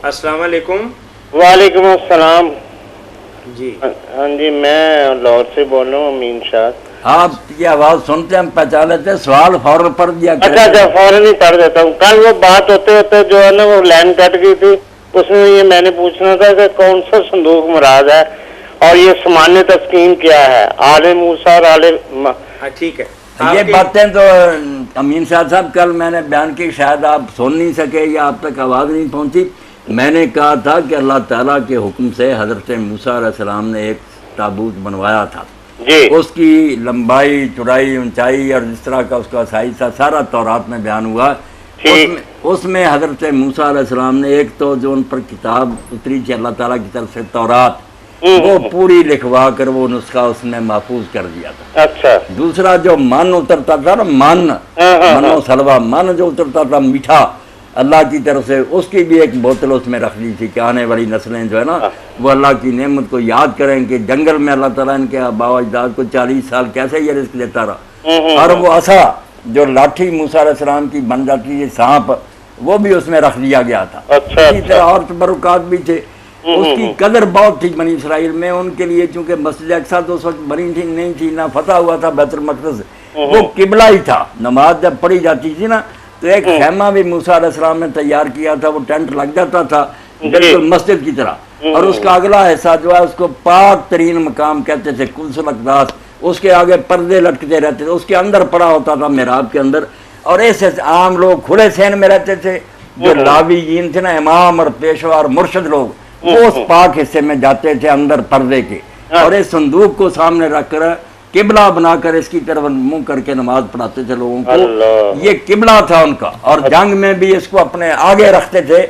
السلام علیکم. وعلیکم السلام. جی ہاں جی، میں لاہور سے بول رہا ہوں، امین شاہ. آپ کی آواز سنتے ہم پہچان لیتے ہیں، سوال فوراً پڑھ دیا کریں. اچھا فوراً ہی پڑھ دیتا ہوں. کل وہ بات ہوتے ہوتے جو ہے نا وہ لائن کٹ گئی تھی، اس میں یہ میں نے پوچھنا تھا کہ کون سا صندوق مراد ہے اور یہ سمانیہ تسکین کیا ہے، آل موسیٰ اور آل ٹھیک ہے. یہ باتیں تو امین شاہ صاحب کل میں نے بیان کی، شاید آپ سن نہیں سکے یا آپ تک آواز نہیں پہنچی. میں نے کہا تھا کہ اللہ تعالیٰ کے حکم سے حضرت موسیٰ علیہ السلام نے ایک تابوت بنوایا تھا. جی. اس کی لمبائی، چوڑائی، اونچائی اور جس طرح کا اس کا سائز تھا سارا تورات میں بیان ہوا. اس میں حضرت موسیٰ علیہ السلام نے ایک تو جو ان پر کتاب اتری تھی اللہ تعالیٰ کی طرف سے تورات، وہ پوری لکھوا کر وہ نسخہ اس میں محفوظ کر دیا تھا. اچھا. دوسرا جو من اترتا تھا نا، من و سلوہ، من جو اترتا تھا میٹھا اللہ کی طرف سے، اس کی بھی ایک بوتل اس میں رکھ دی تھی کہ آنے والی نسلیں جو ہے نا وہ اللہ کی نعمت کو یاد کریں کہ جنگل میں اللہ تعالیٰ ان کے آباء و اجداد کو 40 سال کیسے یہ رزق دیتا رہا. اور وہ عصا جو لاٹھی موسیٰ علیہ السلام کی بن جاتی ہے، سانپ، وہ بھی اس میں رکھ دیا گیا تھا. اسی طرح اور تبرکات بھی تھے. اس کی قدر بہت تھی بنی اسرائیل میں. ان کے لیے چونکہ مسجد اقصیٰ تو اس وقت بنی تھی نہیں تھی، نہ فتح ہوا تھا بیت المقدس، وہ قبلہ ہی تھا. نماز جب پڑھی جاتی تھی نا تو ایک خیمہ بھی موسیٰ علیہ السلام نے تیار کیا تھا، وہ ٹینٹ لگ جاتا تھا بالکل مسجد کی طرح. اور اس کا اگلا حصہ جو ہے اس کو پاک ترین مقام کہتے تھے، قدس الاقداس. اس کے آگے پردے لٹکتے رہتے تھے، اس کے اندر پڑا ہوتا تھا محراب کے اندر. اور ایسے عام لوگ کھلے سین میں رہتے تھے، جو لاویین تھے نا، امام اور پیشوا اور مرشد لوگ، وہ اس پاک حصے میں جاتے تھے اندر پردے کے. اور اس صندوق کو سامنے رکھ کر قبلہ بنا کر اس کی طرف منہ کر کے نماز پڑھاتے تھے لوگوں کو. یہ قبلہ تھا ان کا. اور جنگ میں بھی اس کو اپنے آگے رکھتے تھے،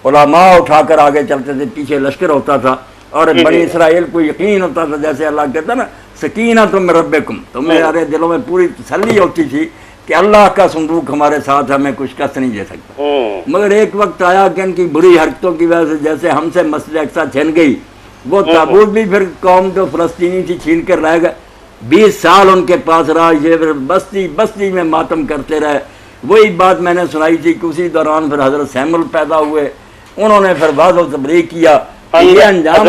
علماء اٹھا کر آگے چلتے تھے، پیچھے لشکر ہوتا تھا. اور بنی اسرائیل کو یقین ہوتا تھا، جیسے اللہ کہتا نا سکینۃ من ربکم، تمہارے دلوں میں پوری تسلی ہوتی تھی کہ اللہ کا صندوق ہمارے ساتھ، ہمیں کچھ کس نہیں دے سکتا. مگر ایک وقت آیا کہ ان کی بری حرکتوں کی وجہ سے جیسے ہم سے مسجد اقصیٰ چھن گئی، وہ تابوت بھی پھر قوم جو فلسطینی تھی چھین کر رہ گئے. 20 سال ان کے پاس رہا، یہ پھر بستی بستی میں ماتم کرتے رہے. وہی بات میں نے سنائی تھی کہ اسی دوران پھر حضرت سیمول پیدا ہوئے. انہوں نے پھر واضح و تبلیغ کیا. یہ انجام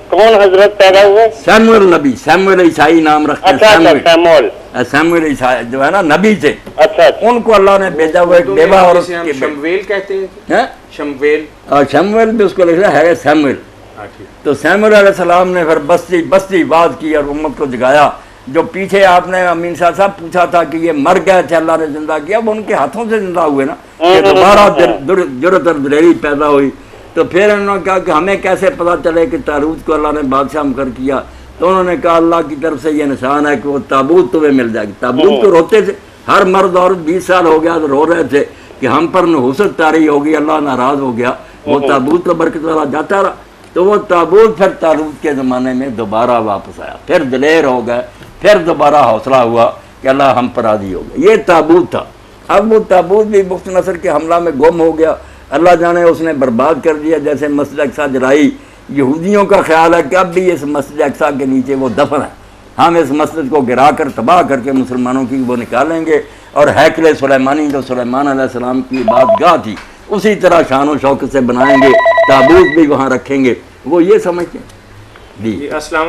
کون حضرت پیدا ہوئے؟ سیمول نبی، سیمول عیسائی نام رکھتے ہیں. سیمول عیسائی جو ہے نا نبی تھے، ان کو اللہ نے بھیجا ہوا. ایک بیوہ اور شمویل کہتے ہیں، شمویل، شمویل بھی اس کو لکھ رہا ہے سیمول. تو سیمول علیہ السلام نے پھر بستی بستی باز کی اور امت کو جگایا. جو پیچھے آپ نے امین شاہ صاحب پوچھا تھا کہ یہ مر گئے تھے اللہ نے زندہ کیا، وہ ان کے ہاتھوں سے زندہ ہوئے نا، کہ دوبارہ جرأت اور دلیری پیدا ہوئی. تو پھر انہوں نے کہا کہ ہمیں کیسے پتہ چلے کہ تاروت کو اللہ نے بادشاہ مقرر کیا. تو انہوں نے کہا اللہ کی طرف سے یہ نشان ہے کہ وہ تابوت تمہیں مل جائے گی. تابوت تو روتے تھے، ہر مرد اور 20 سال ہو گیا تو رو رہے تھے کہ ہم پر نحوست طاری ہوگی، اللہ ناراض ہو گیا. وہ تابوت تو برکت والا جاتا رہا. تو وہ تابوت پھر تالوت کے زمانے میں دوبارہ واپس آیا، پھر دلیر ہو گئے، پھر دوبارہ حوصلہ ہوا کہ اللہ ہم پر راضی ہو گیا. یہ تابوت تھا. اب وہ تابوت بھی بخت نصر کے حملہ میں گم ہو گیا. اللہ جانے اس نے برباد کر دیا. جیسے مسجد اقصیٰ جلائی، یہودیوں کا خیال ہے کہ اب بھی اس مسجد اقصیٰ کے نیچے وہ دفن ہے، ہم اس مسجد کو گرا کر تباہ کر کے مسلمانوں کی وہ نکالیں گے. اور ہیکل سلیمانی جو سلیمان علیہ السلام کی عبادتگاہ تھی اسی طرح شان و شوکت سے بنائیں گے، تابوت بھی وہاں رکھیں گے. وہ یہ سمجھتے ہیں. جی. السلام